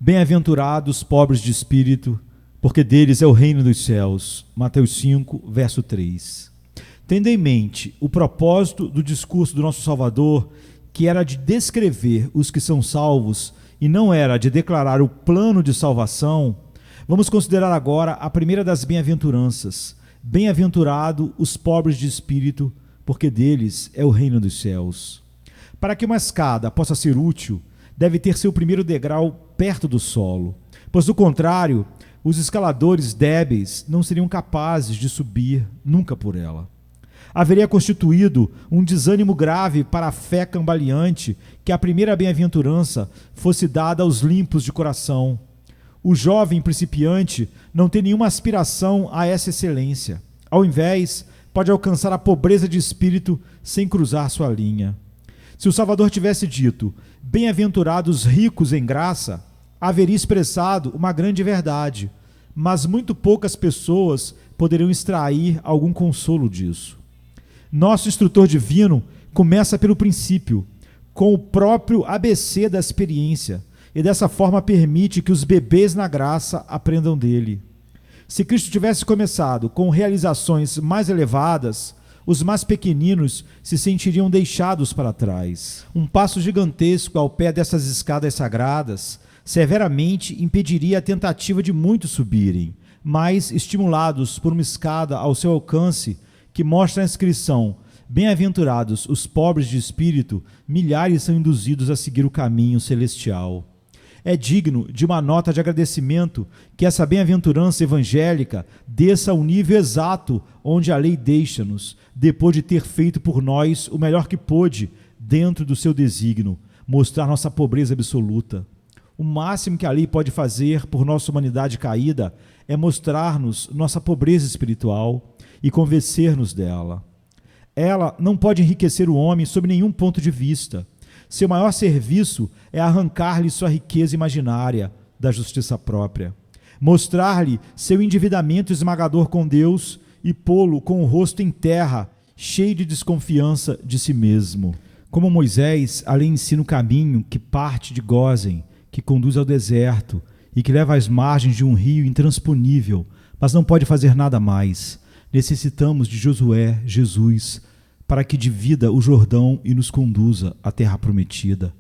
Bem-aventurados os pobres de espírito, porque deles é o reino dos céus. Mateus 5, verso 3. Tendo em mente o propósito do discurso do nosso Salvador, que era de descrever os que são salvos e não era de declarar o plano de salvação, vamos considerar agora a primeira das bem-aventuranças. Bem-aventurado os pobres de espírito, porque deles é o reino dos céus. Para que uma escada possa ser útil, deve ter seu primeiro degrau perto do solo, pois do contrário, os escaladores débeis não seriam capazes de subir nunca por ela. Haveria constituído um desânimo grave para a fé cambaleante que a primeira bem-aventurança fosse dada aos limpos de coração. O jovem principiante não tem nenhuma aspiração a essa excelência. Ao invés, pode alcançar a pobreza de espírito sem cruzar sua linha. Se o Salvador tivesse dito, bem-aventurados ricos em graça, haveria expressado uma grande verdade, mas muito poucas pessoas poderiam extrair algum consolo disso. Nosso instrutor divino começa pelo princípio, com o próprio ABC da experiência, e dessa forma permite que os bebês na graça aprendam dele. Se Cristo tivesse começado com realizações mais elevadas, os mais pequeninos se sentiriam deixados para trás. Um passo gigantesco ao pé dessas escadas sagradas severamente impediria a tentativa de muitos subirem, mas, estimulados por uma escada ao seu alcance, que mostra a inscrição bem-aventurados os pobres de espírito, milhares são induzidos a seguir o caminho celestial. É digno de uma nota de agradecimento que essa bem-aventurança evangélica desça ao nível exato onde a lei deixa-nos, depois de ter feito por nós o melhor que pôde dentro do seu desígnio, mostrar nossa pobreza absoluta. O máximo que a lei pode fazer por nossa humanidade caída é mostrar-nos nossa pobreza espiritual e convencer-nos dela. Ela não pode enriquecer o homem sob nenhum ponto de vista. Seu maior serviço é arrancar-lhe sua riqueza imaginária da justiça própria, mostrar-lhe seu endividamento esmagador com Deus e pô-lo com o rosto em terra, cheio de desconfiança de si mesmo. Como Moisés, a lei ensina o caminho que parte de Gósen, que conduz ao deserto e que leva às margens de um rio intransponível, mas não pode fazer nada mais. Necessitamos de Josué, Jesus, para que divida o Jordão e nos conduza à terra prometida.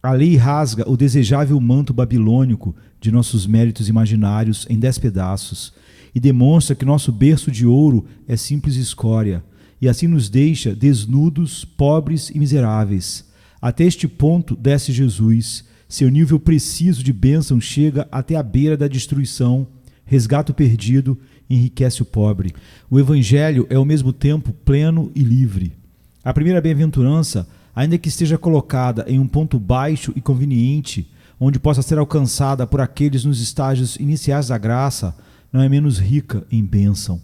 A lei rasga o desejável manto babilônico de nossos méritos imaginários em 10 pedaços e demonstra que nosso berço de ouro é simples escória, e assim nos deixa desnudos, pobres e miseráveis. Até este ponto desce Jesus. Seu nível preciso de bênção chega até a beira da destruição, resgata o perdido, enriquece o pobre. O Evangelho é ao mesmo tempo pleno e livre. A primeira bem-aventurança, ainda que esteja colocada em um ponto baixo e conveniente, onde possa ser alcançada por aqueles nos estágios iniciais da graça, não é menos rica em bênção.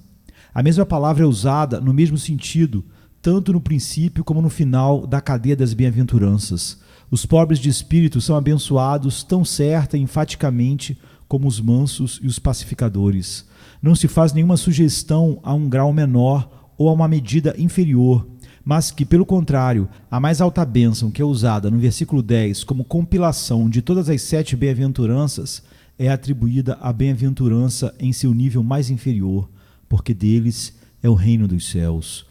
A mesma palavra é usada no mesmo sentido, tanto no princípio como no final da cadeia das bem-aventuranças. Os pobres de espírito são abençoados tão certa e enfaticamente como os mansos e os pacificadores. Não se faz nenhuma sugestão a um grau menor ou a uma medida inferior, mas que, pelo contrário, a mais alta bênção que é usada no versículo 10 como compilação de todas as 7 bem-aventuranças é atribuída à bem-aventurança em seu nível mais inferior, porque deles é o reino dos céus.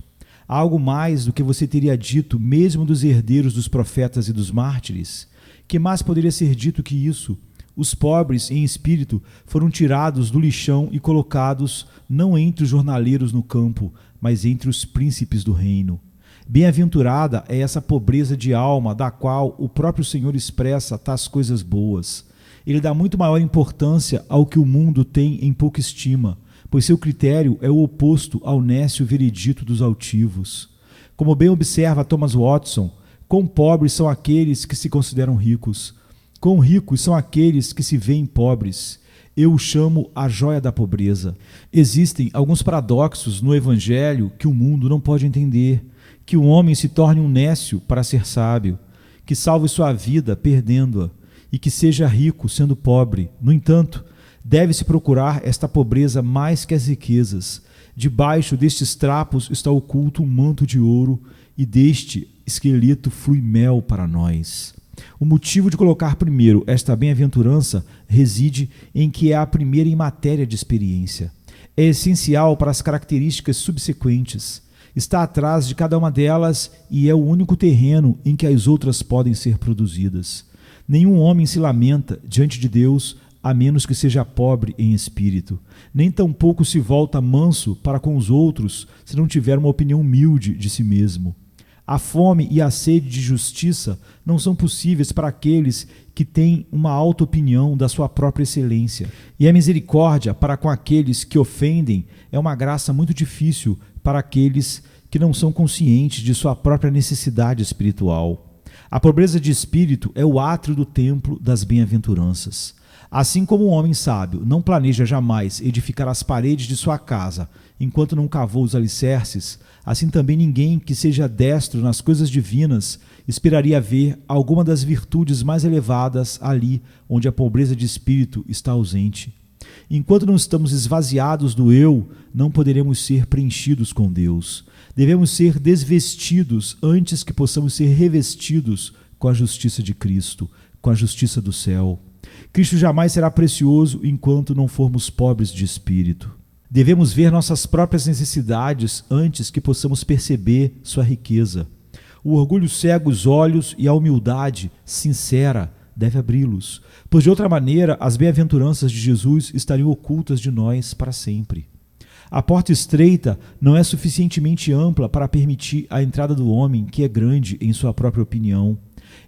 Há algo mais do que você teria dito mesmo dos herdeiros dos profetas e dos mártires? Que mais poderia ser dito que isso? Os pobres em espírito foram tirados do lixão e colocados não entre os jornaleiros no campo, mas entre os príncipes do reino. Bem-aventurada é essa pobreza de alma da qual o próprio Senhor expressa tais coisas boas. Ele dá muito maior importância ao que o mundo tem em pouca estima, pois seu critério é o oposto ao nécio veredito dos altivos. Como bem observa Thomas Watson, quão pobres são aqueles que se consideram ricos. Quão ricos são aqueles que se veem pobres. Eu o chamo a joia da pobreza. Existem alguns paradoxos no Evangelho que o mundo não pode entender. Que um homem se torne um nécio para ser sábio, que salve sua vida perdendo-a, e que seja rico sendo pobre. No entanto, deve-se procurar esta pobreza mais que as riquezas. Debaixo destes trapos está oculto um manto de ouro, e deste esqueleto flui mel para nós. O motivo de colocar primeiro esta bem-aventurança reside em que é a primeira em matéria de experiência. É essencial para as características subsequentes. Está atrás de cada uma delas e é o único terreno em que as outras podem ser produzidas. Nenhum homem se lamenta diante de Deus a menos que seja pobre em espírito. Nem tampouco se volta manso para com os outros se não tiver uma opinião humilde de si mesmo. A fome e a sede de justiça não são possíveis para aqueles que têm uma alta opinião da sua própria excelência. E a misericórdia para com aqueles que ofendem é uma graça muito difícil para aqueles que não são conscientes de sua própria necessidade espiritual. A pobreza de espírito é o átrio do templo das bem-aventuranças. Assim como um homem sábio não planeja jamais edificar as paredes de sua casa enquanto não cavou os alicerces, assim também ninguém que seja destro nas coisas divinas esperaria ver alguma das virtudes mais elevadas ali onde a pobreza de espírito está ausente. Enquanto não estamos esvaziados do eu, não poderemos ser preenchidos com Deus. Devemos ser desvestidos antes que possamos ser revestidos com a justiça de Cristo, com a justiça do céu. Cristo jamais será precioso enquanto não formos pobres de espírito. Devemos ver nossas próprias necessidades antes que possamos perceber sua riqueza. O orgulho cega os olhos e a humildade sincera deve abri-los, pois de outra maneira as bem-aventuranças de Jesus estariam ocultas de nós para sempre. A porta estreita não é suficientemente ampla para permitir a entrada do homem que é grande em sua própria opinião.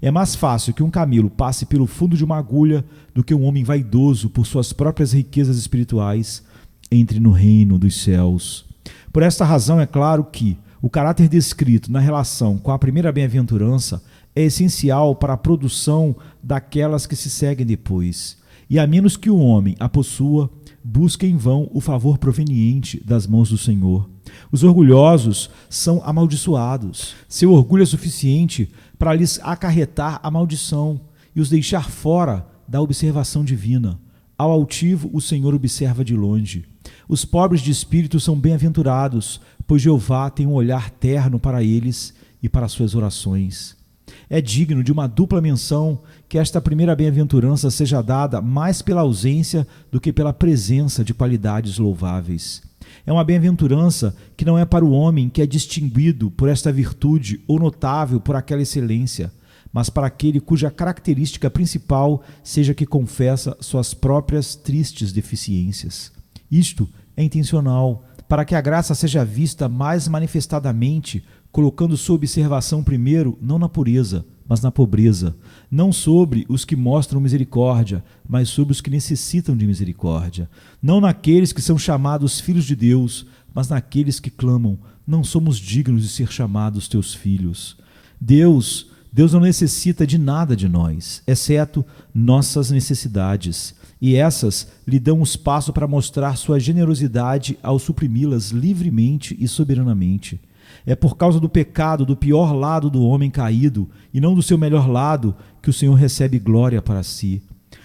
É mais fácil que um camelo passe pelo fundo de uma agulha do que um homem vaidoso por suas próprias riquezas espirituais entre no reino dos céus. Por esta razão é claro que o caráter descrito na relação com a primeira bem-aventurança é essencial para a produção daquelas que se seguem depois. E a menos que o homem a possua, busca em vão o favor proveniente das mãos do Senhor. Os orgulhosos são amaldiçoados. Seu orgulho é suficiente para lhes acarretar a maldição e os deixar fora da observação divina. Ao altivo, o Senhor observa de longe. Os pobres de espírito são bem-aventurados, pois Jeová tem um olhar terno para eles e para suas orações. É digno de uma dupla menção que esta primeira bem-aventurança seja dada mais pela ausência do que pela presença de qualidades louváveis. É uma bem-aventurança que não é para o homem que é distinguido por esta virtude ou notável por aquela excelência, mas para aquele cuja característica principal seja que confessa suas próprias tristes deficiências. Isto é intencional, para que a graça seja vista mais manifestadamente, colocando sua observação primeiro não na pureza, mas na pobreza, não sobre os que mostram misericórdia, mas sobre os que necessitam de misericórdia, não naqueles que são chamados filhos de Deus, mas naqueles que clamam: não somos dignos de ser chamados teus filhos. Deus não necessita de nada de nós, exceto nossas necessidades, e essas lhe dão um espaço para mostrar sua generosidade ao suprimi-las livremente e soberanamente. É por causa do pecado do pior lado do homem caído, e não do seu melhor lado, que o Senhor recebe glória para si.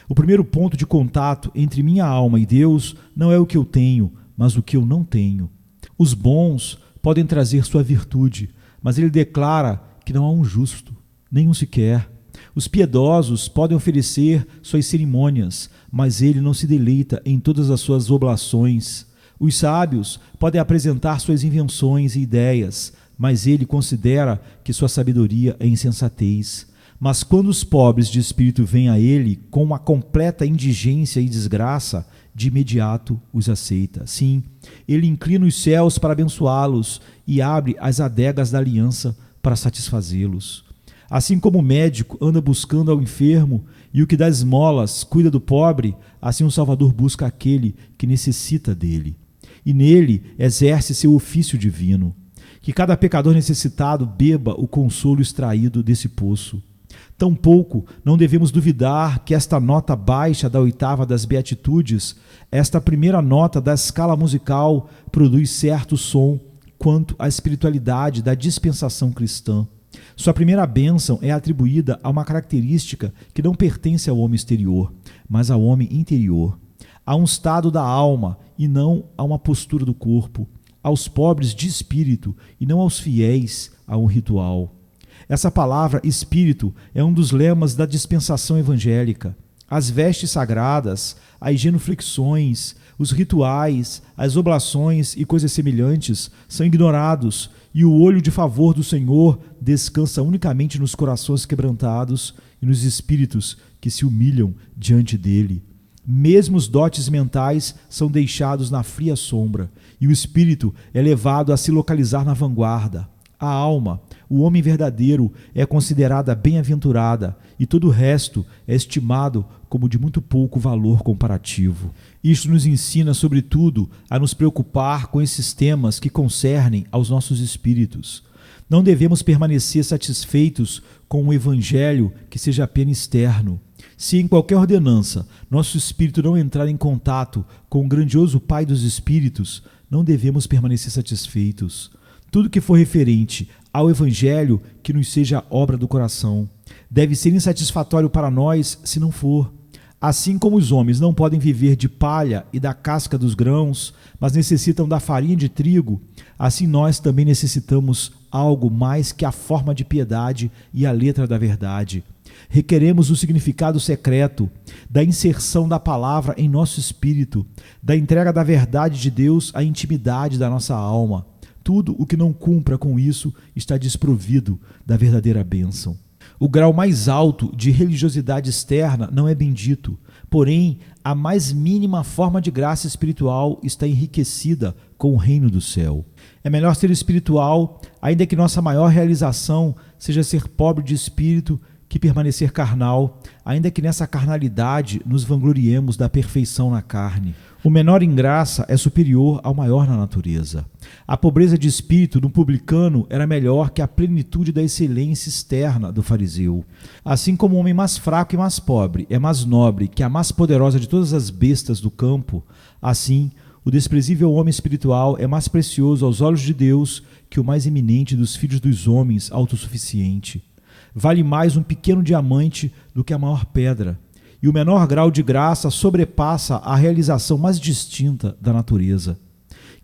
O primeiro ponto de contato entre minha alma e Deus não é o que eu tenho, mas o que eu não tenho. Os bons podem trazer sua virtude, mas ele declara que não há um justo, nenhum sequer. Os piedosos podem oferecer suas cerimônias, mas ele não se deleita em todas as suas oblações. Os sábios podem apresentar suas invenções e ideias, mas ele considera que sua sabedoria é insensatez. Mas quando os pobres de espírito vêm a ele com uma completa indigência e desgraça, de imediato os aceita. Sim, ele inclina os céus para abençoá-los e abre as adegas da aliança para satisfazê-los. Assim como o médico anda buscando ao enfermo e o que dá esmolas cuida do pobre, assim o Salvador busca aquele que necessita dele. E nele exerce seu ofício divino. Que cada pecador necessitado beba o consolo extraído desse poço. Tampouco não devemos duvidar que esta nota baixa da oitava das Beatitudes, esta primeira nota da escala musical, produz certo som quanto à espiritualidade da dispensação cristã. Sua primeira bênção é atribuída a uma característica que não pertence ao homem exterior, mas ao homem interior, a um estado da alma e não a uma postura do corpo, aos pobres de espírito e não aos fiéis a um ritual. Essa palavra espírito é um dos lemas da dispensação evangélica. As vestes sagradas, as genuflexões, os rituais, as oblações e coisas semelhantes são ignorados e o olho de favor do Senhor descansa unicamente nos corações quebrantados e nos espíritos que se humilham diante dele. Mesmo os dotes mentais são deixados na fria sombra e o espírito é levado a se localizar na vanguarda. A alma, o homem verdadeiro, é considerada bem-aventurada e todo o resto é estimado como de muito pouco valor comparativo. Isto nos ensina, sobretudo, a nos preocupar com esses temas que concernem aos nossos espíritos. Não devemos permanecer satisfeitos com um evangelho que seja apenas externo. Se em qualquer ordenança nosso espírito não entrar em contato com o grandioso Pai dos Espíritos, não devemos permanecer satisfeitos. Tudo que for referente ao Evangelho que nos seja obra do coração deve ser insatisfatório para nós se não for. Assim como os homens não podem viver de palha e da casca dos grãos, mas necessitam da farinha de trigo, assim nós também necessitamos algo mais que a forma de piedade e a letra da verdade. Requeremos o significado secreto da inserção da palavra em nosso espírito, da entrega da verdade de Deus à intimidade da nossa alma. Tudo o que não cumpra com isso está desprovido da verdadeira bênção. O grau mais alto de religiosidade externa não é bendito, porém, a mais mínima forma de graça espiritual está enriquecida com o reino do céu. É melhor ser espiritual, ainda que nossa maior realização seja ser pobre de espírito, que permanecer carnal, ainda que nessa carnalidade nos vangloriemos da perfeição na carne. O menor em graça é superior ao maior na natureza. A pobreza de espírito do publicano era melhor que a plenitude da excelência externa do fariseu. Assim como o homem mais fraco e mais pobre é mais nobre que a mais poderosa de todas as bestas do campo, assim o desprezível homem espiritual é mais precioso aos olhos de Deus que o mais eminente dos filhos dos homens autossuficiente. Vale mais um pequeno diamante do que a maior pedra, e o menor grau de graça sobrepassa a realização mais distinta da natureza.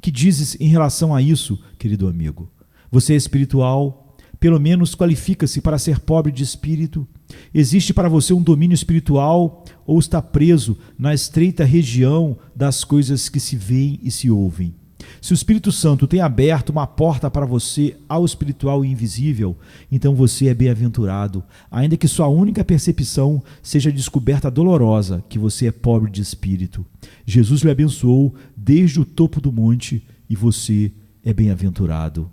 Que dizes em relação a isso, querido amigo? Você é espiritual? Pelo menos qualifica-se para ser pobre de espírito? Existe para você um domínio espiritual ou está preso na estreita região das coisas que se veem e se ouvem? Se o Espírito Santo tem aberto uma porta para você ao espiritual e invisível, então você é bem-aventurado, ainda que sua única percepção seja a descoberta dolorosa que você é pobre de espírito. Jesus lhe abençoou desde o topo do monte e você é bem-aventurado.